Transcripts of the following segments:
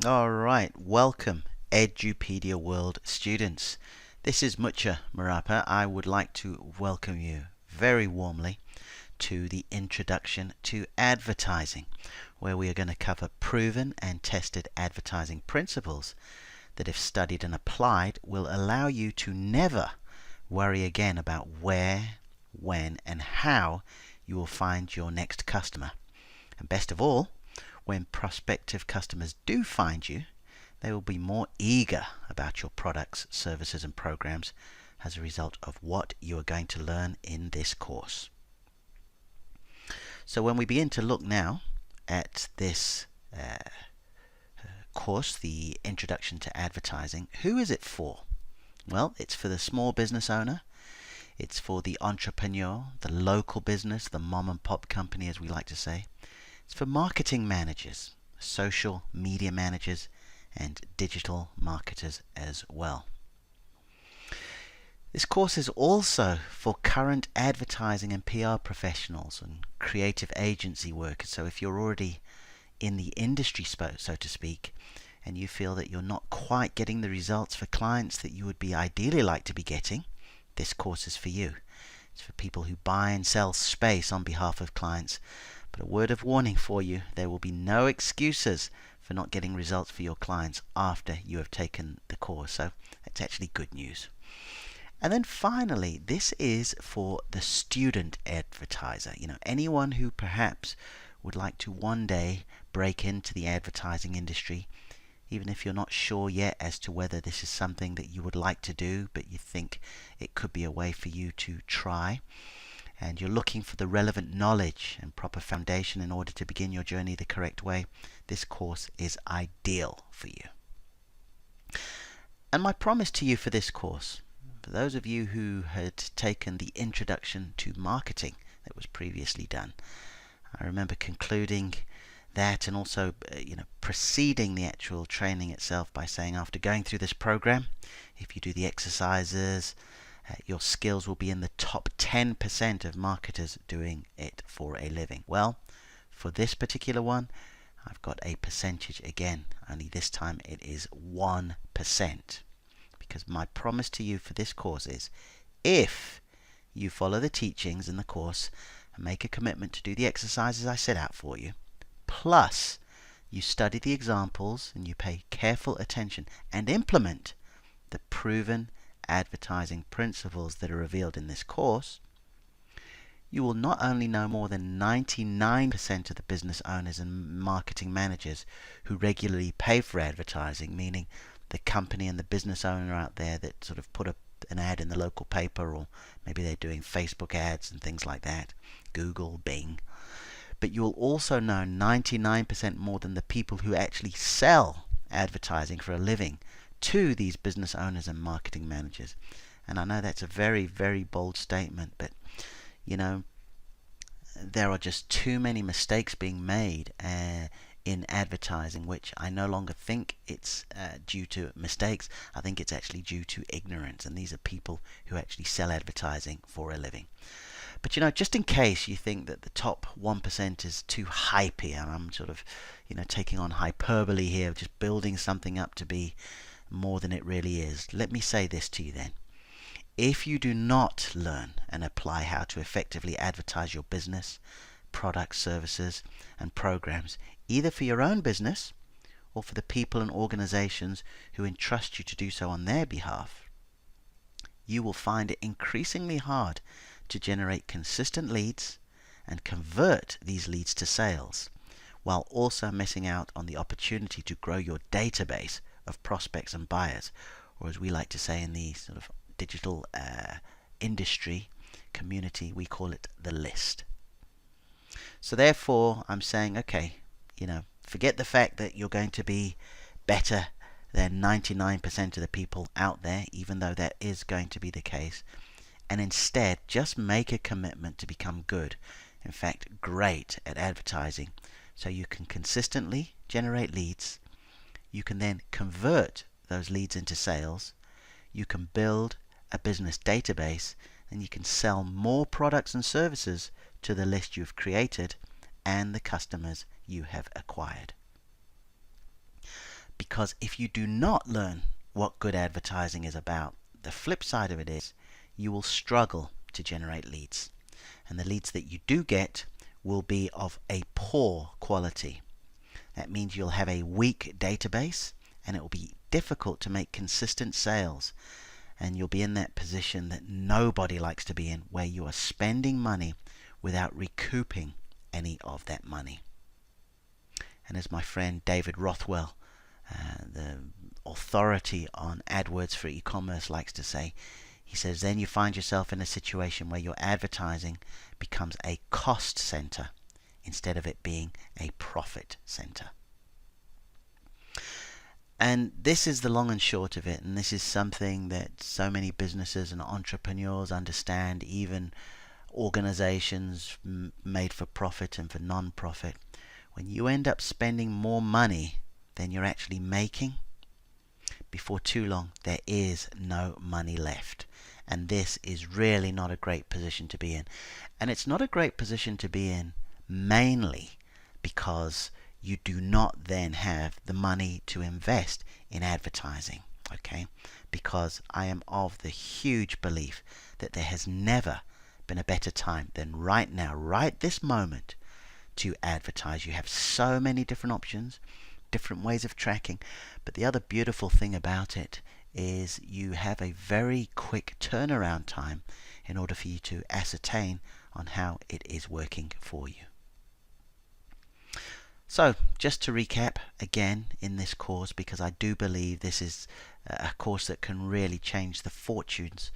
Alright, welcome Edupedia World students. This is Mucha Marapa. I would like to welcome you very warmly to the Introduction to Advertising, where we are going to cover proven and tested advertising principles that, if studied and applied, will allow you to never worry again about where, when, and how you will find your next customer. And best of all, when prospective customers do find you, they will be more eager about your products, services, and programs as a result of what you are going to learn in this course. So when we begin to look now at this course, the Introduction to Advertising, who is it for? Well, it's for the small business owner. It's for the entrepreneur, the local business, the mom and pop company, as we like to say. It's for marketing managers, social media managers, and digital marketers as well. This course is also for current advertising and PR professionals and creative agency workers. So if you're already in the industry, so to speak, and you feel that you're not quite getting the results for clients that you would be ideally like to be getting, this course is for you. It's for people who buy and sell space on behalf of clients. But a word of warning for you, there will be no excuses for not getting results for your clients after you have taken the course. So that's actually good news. And then finally, this is for the student advertiser. Anyone who perhaps would like to one day break into the advertising industry, even if you're not sure yet as to whether this is something that you would like to do, but you think it could be a way for you to try. And you're looking for the relevant knowledge and proper foundation in order to begin your journey the correct way, this course is ideal for you. And my promise to you for this course, for those of you who had taken the Introduction to Marketing that was previously done, I remember concluding that and also preceding the actual training itself by saying, after going through this program, if you do the exercises, your skills will be in the top 10% of marketers doing it for a living. Well, for this particular one, I've got a percentage again, only this time it is 1%. Because my promise to you for this course is, if you follow the teachings in the course and make a commitment to do the exercises I set out for you, plus you study the examples and you pay careful attention and implement the proven advertising principles that are revealed in this course, you will not only know more than 99% of the business owners and marketing managers who regularly pay for advertising, meaning the company and the business owner out there that sort of put an ad in the local paper, or maybe they're doing Facebook ads and things like that, Google, Bing. But you'll also know 99% more than the people who actually sell advertising for a living to these business owners and marketing managers. And I know that's a very, very bold statement, but there are just too many mistakes being made in advertising, which I no longer think it's due to mistakes. I think it's actually due to ignorance, and these are people who actually sell advertising for a living. But just in case you think that the top 1% is too hypey, and I'm sort of taking on hyperbole here, just building something up to be more than it really is, let me say this to you then. If you do not learn and apply how to effectively advertise your business, products, services, and programs, either for your own business or for the people and organizations who entrust you to do so on their behalf, you will find it increasingly hard to generate consistent leads and convert these leads to sales, while also missing out on the opportunity to grow your database of prospects and buyers, or as we like to say in the sort of digital industry community, we call it the list. So therefore, I'm saying, okay, forget the fact that you're going to be better than 99% of the people out there, even though that is going to be the case, and instead just make a commitment to become good, in fact great at advertising, so you can consistently generate leads. You can then convert those leads into sales. You can build a business database, and you can sell more products and services to the list you've created and the customers you have acquired. Because if you do not learn what good advertising is about, the flip side of it is you will struggle to generate leads. And the leads that you do get will be of a poor quality. That means you'll have a weak database, and it will be difficult to make consistent sales. And you'll be in that position that nobody likes to be in, where you are spending money without recouping any of that money. And as my friend David Rothwell, the authority on AdWords for e-commerce, likes to say, he says, then you find yourself in a situation where your advertising becomes a cost center instead of it being a profit center. And this is the long and short of it, and this is something that so many businesses and entrepreneurs understand, even organizations made for profit and for non-profit. When you end up spending more money than you're actually making, before too long there is no money left. And this is really not a great position to be in. And it's not a great position to be in mainly because you do not then have the money to invest in advertising. Okay? Because I am of the huge belief that there has never been a better time than right now, right this moment, to advertise. You have so many different options, different ways of tracking, but the other beautiful thing about it is you have a very quick turnaround time in order for you to ascertain on how it is working for you. So just to recap again in this course, because I do believe this is a course that can really change the fortunes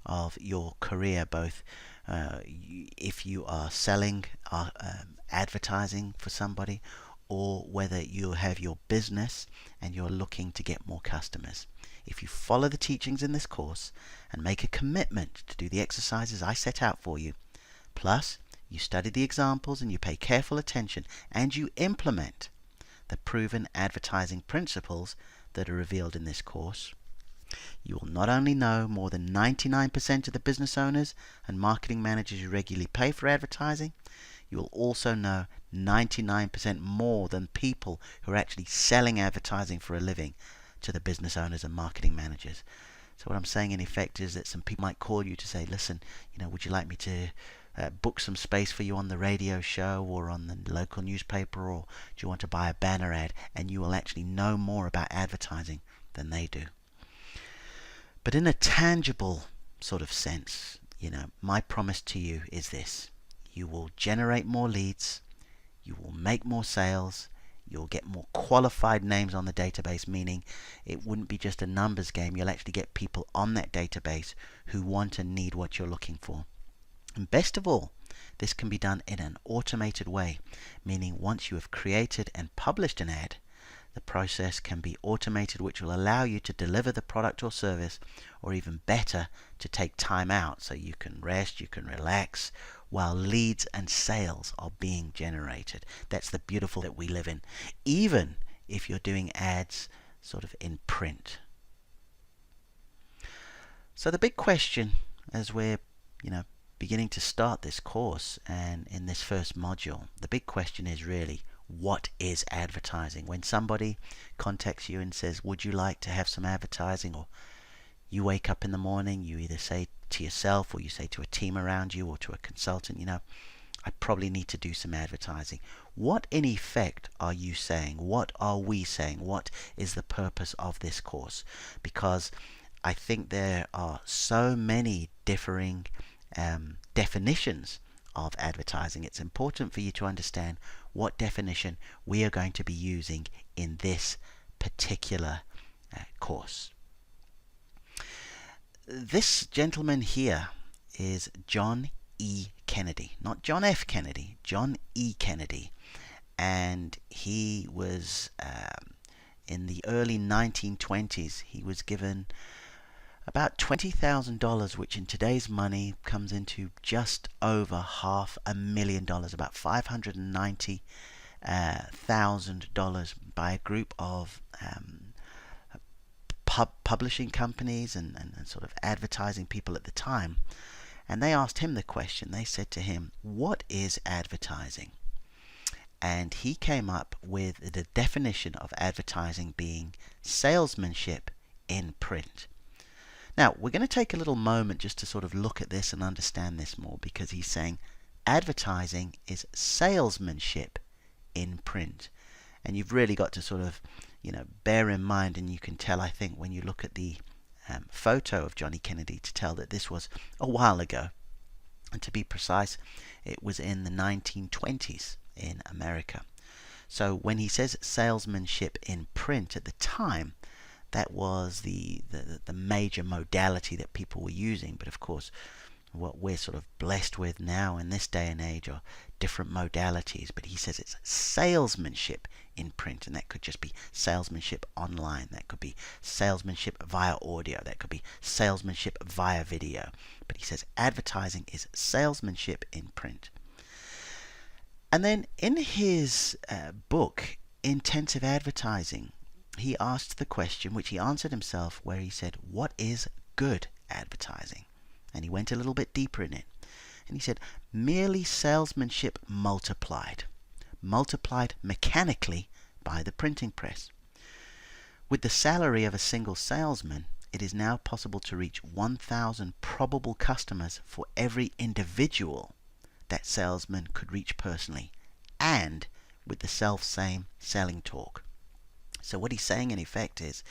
of your career, both if you are selling advertising for somebody, or whether you have your business and you're looking to get more customers. If you follow the teachings in this course and make a commitment to do the exercises I set out for you, plus you study the examples and you pay careful attention and you implement the proven advertising principles that are revealed in this course, you will not only know more than 99% of the business owners and marketing managers who regularly pay for advertising, you will also know 99% more than people who are actually selling advertising for a living to the business owners and marketing managers. So what I'm saying in effect is that some people might call you to say, listen, would you like me to book some space for you on the radio show or on the local newspaper, or do you want to buy a banner ad? And you will actually know more about advertising than they do. But in a tangible sort of sense, my promise to you is this: you will generate more leads, you will make more sales, you'll get more qualified names on the database, meaning it wouldn't be just a numbers game. You'll actually get people on that database who want and need what you're looking for. And best of all, this can be done in an automated way, meaning once you have created and published an ad, the process can be automated, which will allow you to deliver the product or service, or even better, to take time out so you can rest, you can relax, while leads and sales are being generated. That's the beautiful that we live in, even if you're doing ads sort of in print. So the big question, as we're beginning to start this course and in this first module, the big question is really, what is advertising? When somebody contacts you and says, would you like to have some advertising? Or you wake up in the morning, you either say to yourself or you say to a team around you or to a consultant, I probably need to do some advertising. What in effect are you saying? What are we saying? What is the purpose of this course? Because I think there are so many differing definitions of advertising. It's important for you to understand what definition we are going to be using in this particular course. This gentleman here is John E. Kennedy, not John F. Kennedy, John E. Kennedy. And he was, in the early 1920s, he was given about $20,000, which in today's money comes into just over $500,000, about $590,000, by a group of publishing companies and sort of advertising people at the time. And they asked him the question. They said to him, what is advertising? and he came up with the definition of advertising being salesmanship in print. Now, we're going to take a little moment just to sort of look at this and understand this more, because he's saying advertising is salesmanship in print. And you've really got to sort of, bear in mind, and you can tell, I think, when you look at the photo of Johnny Kennedy, to tell that this was a while ago. And to be precise, it was in the 1920s in America. So when he says salesmanship in print at the time, that was the major modality that people were using. But of course, what we're sort of blessed with now in this day and age are different modalities. But he says it's salesmanship in print, and that could just be salesmanship online, that could be salesmanship via audio, that could be salesmanship via video. But he says advertising is salesmanship in print. And then in his book, Intensive Advertising, he asked the question, which he answered himself, where he said, what is good advertising? And he went a little bit deeper in it. And he said, merely salesmanship multiplied mechanically by the printing press. With the salary of a single salesman, it is now possible to reach 1,000 probable customers for every individual that salesman could reach personally, and with the self-same selling talk. So what he's saying in effect is,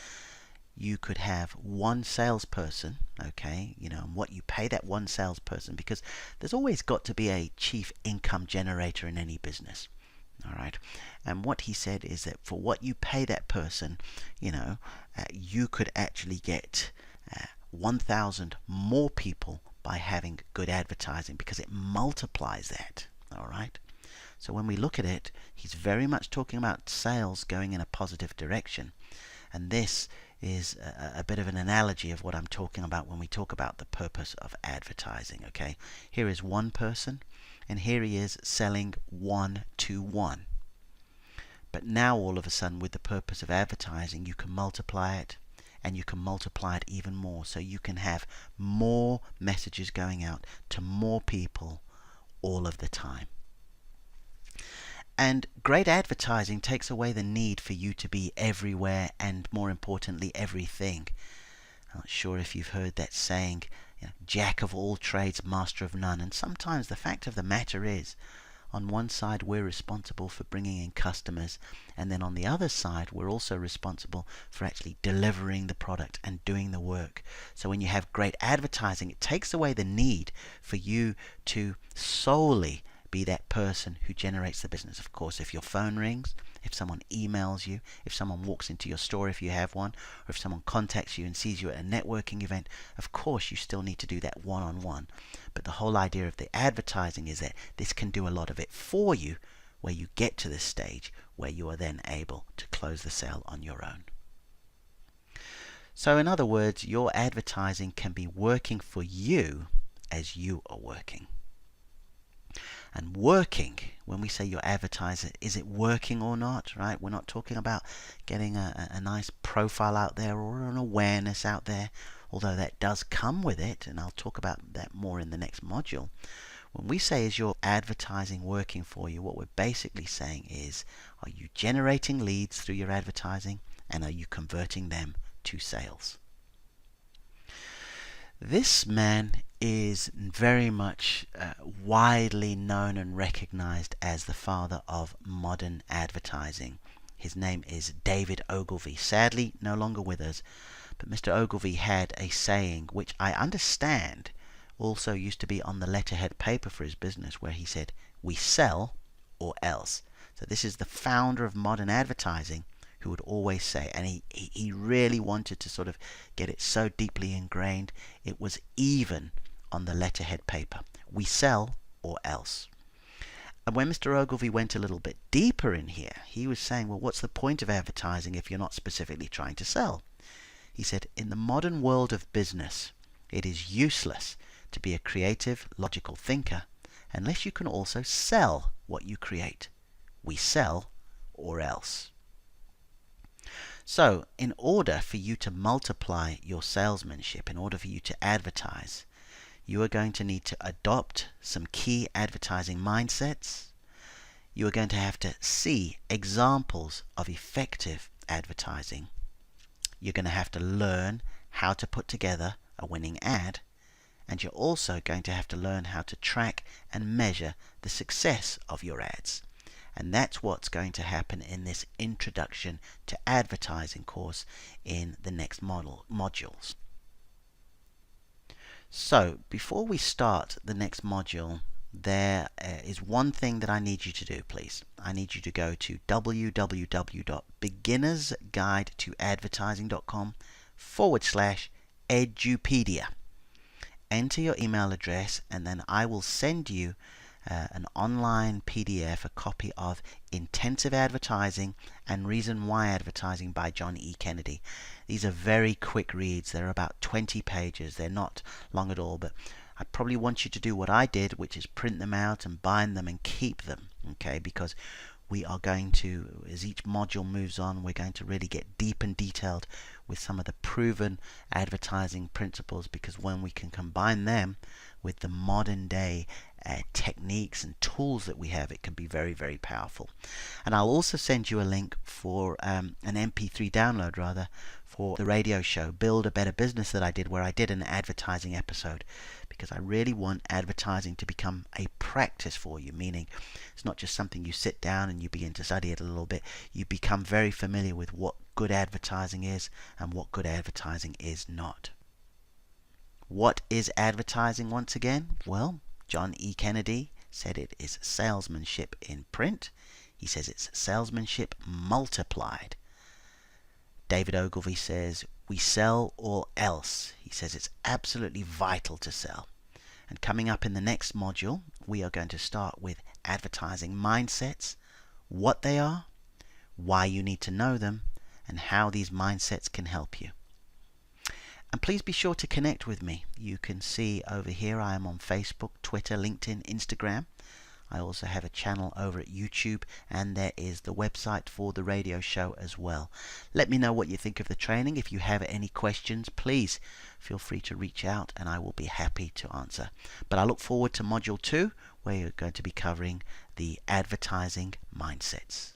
you could have one salesperson, okay, and what you pay that one salesperson, because there's always got to be a chief income generator in any business. All right. And what he said is that for what you pay that person, you could actually get 1,000 more people by having good advertising, because it multiplies that. All right. So when we look at it, he's very much talking about sales going in a positive direction. And this is a bit of an analogy of what I'm talking about when we talk about the purpose of advertising. Okay, here is one person, and here he is selling 1-to-1. But now all of a sudden, with the purpose of advertising, you can multiply it, and you can multiply it even more. So you can have more messages going out to more people all of the time. And great advertising takes away the need for you to be everywhere, and more importantly, everything. I'm not sure if you've heard that saying, jack of all trades, master of none. And sometimes the fact of the matter is, on one side we're responsible for bringing in customers, and then on the other side we're also responsible for actually delivering the product and doing the work. So when you have great advertising, it takes away the need for you to solely be that person who generates the business. Of course, if your phone rings, if someone emails you, if someone walks into your store if you have one, or if someone contacts you and sees you at a networking event, of course you still need to do that one-on-one. But the whole idea of the advertising is that this can do a lot of it for you, where you get to this stage where you are then able to close the sale on your own. So in other words, your advertising can be working for you as you are working. And working, when we say your advertiser, is it working or not, right? We're not talking about getting a nice profile out there or an awareness out there, although that does come with it, and I'll talk about that more in the next module. When we say, is your advertising working for you, what we're basically saying is, are you generating leads through your advertising, and are you converting them to sales? This man is very much widely known and recognized as the father of modern advertising. His name is David Ogilvy. Sadly, no longer with us, but Mr. Ogilvy had a saying, which I understand also used to be on the letterhead paper for his business, where he said, "We sell or else." So this is the founder of modern advertising who would always say, and he really wanted to sort of get it so deeply ingrained, it was even on the letterhead paper. We sell or else. And when Mr. Ogilvy went a little bit deeper in here, he was saying, well, what's the point of advertising if you're not specifically trying to sell? He said, in the modern world of business, it is useless to be a creative, logical thinker unless you can also sell what you create. We sell or else. So, in order for you to multiply your salesmanship, in order for you to advertise, you are going to need to adopt some key advertising mindsets. You are going to have to see examples of effective advertising. You're going to have to learn how to put together a winning ad, and you're also going to have to learn how to track and measure the success of your ads. And that's what's going to happen in this Introduction to Advertising course in the next modules. So before we start the next module, there is one thing that I need you to do, please. I need you to go to www.beginnersguidetoadvertising.com/edupedia. Enter your email address, and then I will send you an online PDF, a copy of Intensive Advertising and Reason Why Advertising by John E. Kennedy. These are very quick reads. They're about 20 pages. They're not long at all, but I probably want you to do what I did, which is print them out and bind them and keep them, okay? Because we are going to, as each module moves on, we're going to really get deep and detailed with some of the proven advertising principles, because when we can combine them with the modern day techniques and tools that we have, it can be very, very powerful. And I'll also send you a link for an MP3 download for the radio show Build a Better Business that I did, where I did an advertising episode, because I really want advertising to become a practice for you, meaning it's not just something you sit down and you begin to study it a little bit. You become very familiar with what good advertising is and what good advertising is not. What is advertising once again? Well, John E. Kennedy said it is salesmanship in print. He says it's salesmanship multiplied. David Ogilvy says we sell or else. He says it's absolutely vital to sell. And coming up in the next module, we are going to start with advertising mindsets, what they are, why you need to know them, and how these mindsets can help you. And please be sure to connect with me. You can see over here I am on Facebook, Twitter, LinkedIn, Instagram. I also have a channel over at YouTube, and there is the website for the radio show as well. Let me know what you think of the training. If you have any questions, please feel free to reach out and I will be happy to answer. But I look forward to Module 2, where you're going to be covering the advertising mindsets.